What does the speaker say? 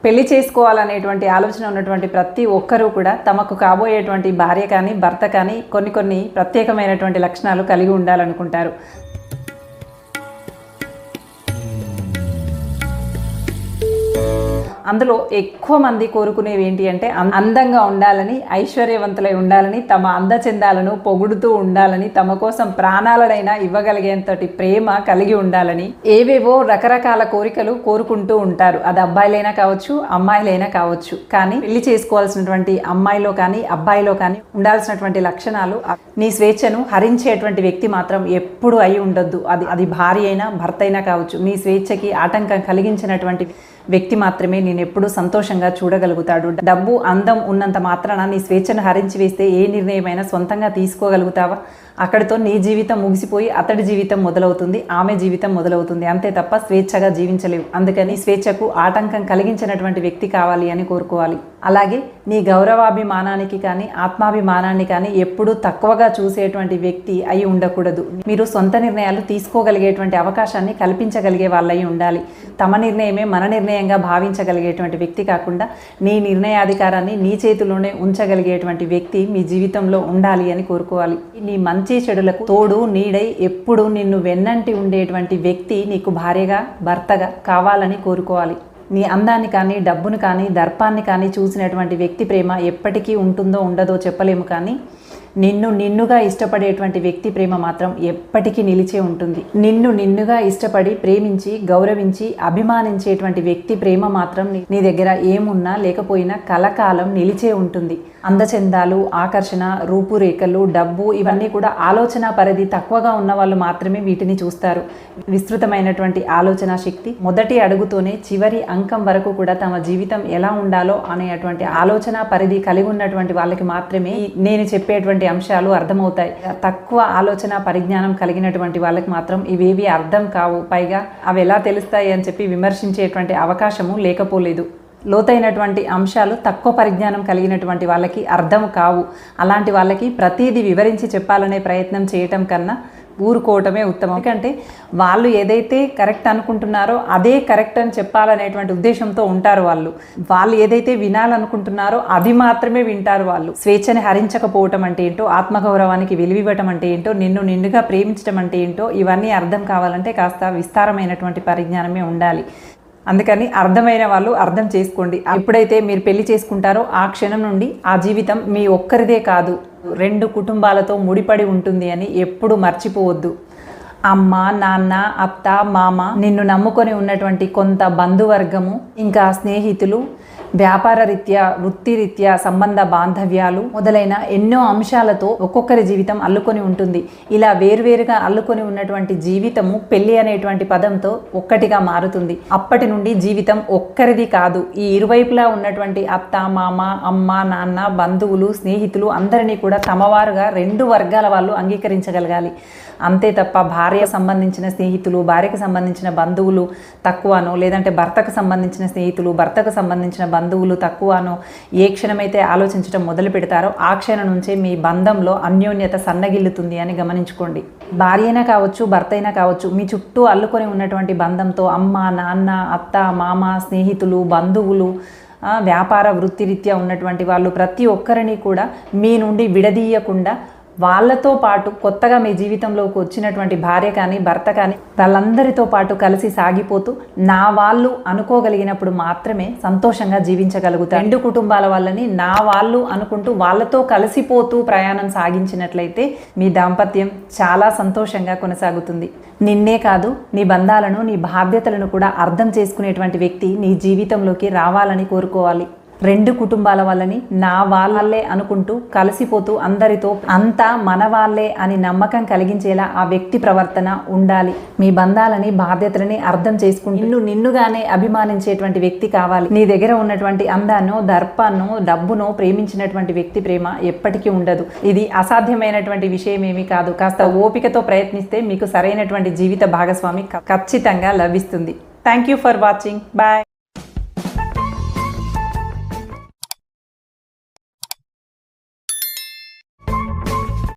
పెళ్లి చేసుకోవాలనేటువంటి ఆలోచన ఉన్నటువంటి ప్రతి ఒక్కరూ కూడా తమకు కాబోయేటువంటి భార్య కానీ భర్త కానీ కొన్ని ప్రత్యేకమైనటువంటి లక్షణాలు కలిగి ఉండాలనుకుంటారు. అందులో ఎక్కువ మంది కోరుకునేవి ఏంటి అంటే అందంగా ఉండాలని, ఐశ్వర్యవంతులై ఉండాలని, తమ అందచందాలను పొగుడుతూ ఉండాలని, తమ కోసం ప్రాణాలనైనా ఇవ్వగలిగేంతటి ప్రేమ కలిగి ఉండాలని ఏవేవో రకరకాల కోరికలు కోరుకుంటూ ఉంటారు. అది అబ్బాయిలైనా కావచ్చు, అమ్మాయిలైనా కావచ్చు. కానీ పెళ్లి చేసుకోవాల్సినటువంటి అమ్మాయిలో కానీ అబ్బాయిలో కానీ ఉండాల్సినటువంటి లక్షణాలు, నీ స్వేచ్ఛను హరించేటువంటి వ్యక్తి మాత్రం ఎప్పుడు అయి ఉండొద్దు. అది భార్య అయినా భర్త అయినా కావచ్చు. మీ స్వేచ్ఛకి ఆటంకం కలిగించినటువంటి వ్యక్తి మాత్రమే నేను ఎప్పుడూ సంతోషంగా చూడగలుగుతాడు. డబ్బు అందం ఉన్నంత మాత్రాన నీ స్వేచ్ఛను హరించి వేస్తే ఏ నిర్ణయమైనా సొంతంగా తీసుకోగలుగుతావా? అక్కడితో నీ జీవితం ముగిసిపోయి అతడి జీవితం మొదలవుతుంది, ఆమె జీవితం మొదలవుతుంది. అంతే తప్ప స్వేచ్ఛగా జీవించలేవు. అందుకని స్వేచ్ఛకు ఆటంకం కలిగించినటువంటి వ్యక్తి కావాలి అని కోరుకోవాలి. అలాగే నీ గౌరవాభిమానానికి కానీ ఆత్మాభిమానాన్ని కానీ ఎప్పుడూ తక్కువగా చూసేటువంటి వ్యక్తి అయి ఉండకూడదు. మీరు సొంత నిర్ణయాలు తీసుకోగలిగేటువంటి అవకాశాన్ని కల్పించగలిగే వాళ్ళై ఉండాలి. తమ నిర్ణయమే మన నిర్ణయంగా భావించగలిగేటువంటి వ్యక్తి కాకుండా నీ నిర్ణయాధికారాన్ని నీ చేతిలోనే ఉంచగలిగేటువంటి వ్యక్తి మీ జీవితంలో ఉండాలి అని కోరుకోవాలి. నీ మంచి చెడులకు తోడు నీడై ఎప్పుడు నిన్ను వెన్నంటి ఉండేటువంటి వ్యక్తి నీకు భార్యగా భర్తగా కావాలని కోరుకోవాలి. నీ అందాన్ని కానీ డబ్బును కానీ దర్పాన్ని కానీ చూసినటువంటి వ్యక్తి ప్రేమ ఎప్పటికీ ఉంటుందో ఉండదో చెప్పలేము. కానీ నిన్నుగా ఇష్టపడేటువంటి వ్యక్తి ప్రేమ మాత్రం ఎప్పటికీ నిలిచే ఉంటుంది. నిన్నుగా ఇష్టపడి ప్రేమించి గౌరవించి అభిమానించేటువంటి వ్యక్తి ప్రేమ మాత్రం నీ దగ్గర ఏమున్నా లేకపోయినా కలకాలం నిలిచే ఉంటుంది. అందచందాలు, ఆకర్షణ, రూపురేఖలు, డబ్బు ఇవన్నీ కూడా ఆలోచన పరిధి తక్కువగా ఉన్న వాళ్ళు మాత్రమే వీటిని చూస్తారు. విస్తృతమైనటువంటి ఆలోచన శక్తి మొదటి అడుగుతోనే చివరి అంకం వరకు కూడా తమ జీవితం ఎలా ఉండాలో అనేటువంటి ఆలోచన పరిధి కలిగి ఉన్నటువంటి వాళ్ళకి మాత్రమే నేను చెప్పేటువంటి అంశాలు అర్థమవుతాయి. తక్కువ ఆలోచన పరిజ్ఞానం కలిగినటువంటి వాళ్ళకి మాత్రం ఇవేవి అర్థం కావు. పైగా అవి ఎలా తెలుస్తాయి అని చెప్పి విమర్శించేటువంటి అవకాశము లేకపోలేదు. లోతైనటువంటి అంశాలు తక్కువ పరిజ్ఞానం కలిగినటువంటి వాళ్ళకి అర్థం కావు. అలాంటి వాళ్ళకి ప్రతిదీ వివరించి చెప్పాలనే ప్రయత్నం చేయటం కన్నా ఊరుకోవటమే ఉత్తమం. ఎందుకంటే వాళ్ళు ఏదైతే కరెక్ట్ అనుకుంటున్నారో అదే కరెక్ట్ అని చెప్పాలనేటువంటి ఉద్దేశంతో ఉంటారు. వాళ్ళు ఏదైతే వినాలనుకుంటున్నారో అది మాత్రమే వింటారు. వాళ్ళు స్వేచ్ఛని హరించకపోవటం అంటే ఏంటో, ఆత్మగౌరవానికి విలువివ్వటం అంటే ఏంటో, నిన్నుగా ప్రేమించడం అంటే ఏంటో ఇవన్నీ అర్థం కావాలంటే కాస్త విస్తారమైనటువంటి పరిజ్ఞానమే ఉండాలి. అందుకని అర్థమైన వాళ్ళు అర్థం చేసుకోండి. ఎప్పుడైతే మీరు పెళ్లి చేసుకుంటారో ఆ క్షణం నుండి ఆ జీవితం మీ ఒక్కరిదే కాదు, 2 కుటుంబాలతో ముడిపడి ఉంటుంది అని ఎప్పుడు మర్చిపోవద్దు. అమ్మ, నాన్న, అత్త, మామ, నిన్ను నమ్ముకొని ఉన్నటువంటి కొంత బంధువర్గము, ఇంకా స్నేహితులు, వ్యాపార రీత్యా వృత్తిరీత్యా సంబంధ బాంధవ్యాలు మొదలైన ఎన్నో అంశాలతో ఒక్కొక్కరి జీవితం అల్లుకొని ఉంటుంది. ఇలా వేరువేరుగా అల్లుకొని ఉన్నటువంటి జీవితము పెళ్లి అనేటువంటి పదంతో ఒక్కటిగా మారుతుంది. అప్పటి నుండి జీవితం ఒక్కరిది కాదు, ఈ ఇరువైపులా ఉన్నటువంటి అత్త, మామ, అమ్మ, నాన్న, బంధువులు, స్నేహితులు అందరినీ కూడా తమవారుగా 2 వర్గాల వాళ్ళు అంగీకరించగలగాలి. అంతే తప్ప భార్యకు సంబంధించిన స్నేహితులు, భార్యకు సంబంధించిన బంధువులు తక్కువనో, లేదంటే భర్తకు సంబంధించిన స్నేహితులు, భర్తకు సంబంధించిన బంధువులు తక్కువనో ఏ క్షణమైతే ఆలోచించడం మొదలు పెడతారో ఆ క్షణం నుంచే మీ బంధంలో అన్యోన్యత సన్నగిల్లుతుంది అని గమనించుకోండి. భార్య అయినా కావచ్చు, భర్త అయినా కావచ్చు, మీ చుట్టూ అల్లుకొని ఉన్నటువంటి బంధంతో అమ్మ, నాన్న, అత్త, మామ, స్నేహితులు, బంధువులు, వ్యాపార వృత్తిరీత్యా ఉన్నటువంటి వాళ్ళు ప్రతి ఒక్కరిని కూడా మీ నుండి విడదీయకుండా వాళ్ళతో పాటు కొత్తగా మీ జీవితంలోకి వచ్చినటువంటి భార్య కానీ భర్త కానీ వాళ్ళందరితో పాటు కలిసి సాగిపోతూ నా వాళ్ళు అనుకోగలిగినప్పుడు మాత్రమే సంతోషంగా జీవించగలుగుతారు. 2 కుటుంబాల వాళ్ళని నా వాళ్ళు అనుకుంటూ వాళ్ళతో కలిసిపోతూ ప్రయాణం సాగించినట్లయితే మీ దాంపత్యం చాలా సంతోషంగా కొనసాగుతుంది. నిన్నే కాదు, నీ బంధాలను, నీ బాధ్యతలను కూడా అర్థం చేసుకునేటువంటి వ్యక్తి నీ జీవితంలోకి రావాలని కోరుకోవాలి. 2 కుటుంబాల వాళ్ళని నా వాళ్ళే అనుకుంటూ కలిసిపోతూ అందరితో అంతా మన వాళ్ళే అని నమ్మకం కలిగించేలా ఆ వ్యక్తి ప్రవర్తన ఉండాలి. మీ బంధాలని బాధ్యతలని అర్థం చేసుకుంటూ నిన్నుగానే అభిమానించేటువంటి వ్యక్తి కావాలి. నీ దగ్గర ఉన్నటువంటి అందాన్నో దర్పాన్నో డబ్బునో ప్రేమించినటువంటి వ్యక్తి ప్రేమ ఎప్పటికీ ఉండదు. ఇది అసాధ్యమైనటువంటి విషయం ఏమీ కాదు. కాస్త ఓపికతో ప్రయత్నిస్తే మీకు సరైనటువంటి జీవిత భాగస్వామి ఖచ్చితంగా లభిస్తుంది. Thank you for watching. Bye.